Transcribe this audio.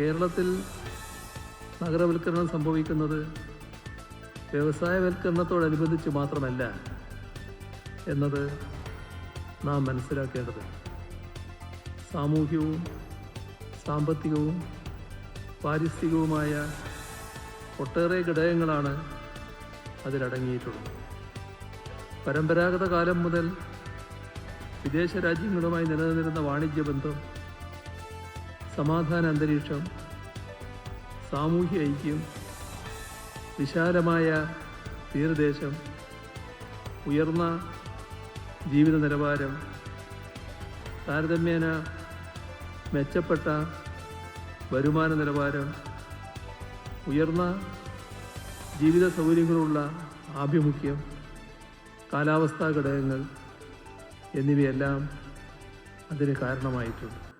കേരളത്തിൽ നഗരവൽക്കരണം സംഭവിക്കുന്നത് വ്യവസായവൽക്കരണത്തോടനുബന്ധിച്ച് മാത്രമല്ല എന്നത് നാം മനസ്സിലാക്കേണ്ടത്. സാമൂഹ്യവും സാമ്പത്തികവും പാരിസ്ഥിതികവുമായ ഒട്ടേറെ ഘടകങ്ങളാണ് അതിലടങ്ങിയിട്ടുള്ളത്. പരമ്പരാഗത കാലം മുതൽ വിദേശ രാജ്യങ്ങളുമായി നിലനിന്നിരുന്ന വാണിജ്യ ബന്ധം, സമാധാന അന്തരീക്ഷം, സാമൂഹ്യ ഐക്യം, വിശാലമായ തീരദേശം, ഉയർന്ന ജീവിത നിലവാരം, താരതമ്യേന മെച്ചപ്പെട്ട വരുമാന നിലവാരം, ഉയർന്ന ജീവിത സൗകര്യങ്ങളുള്ള ആഭിമുഖ്യം, കാലാവസ്ഥാ ഘടകങ്ങൾ എന്നിവയെല്ലാം അതിന് കാരണമായിട്ടുണ്ട്.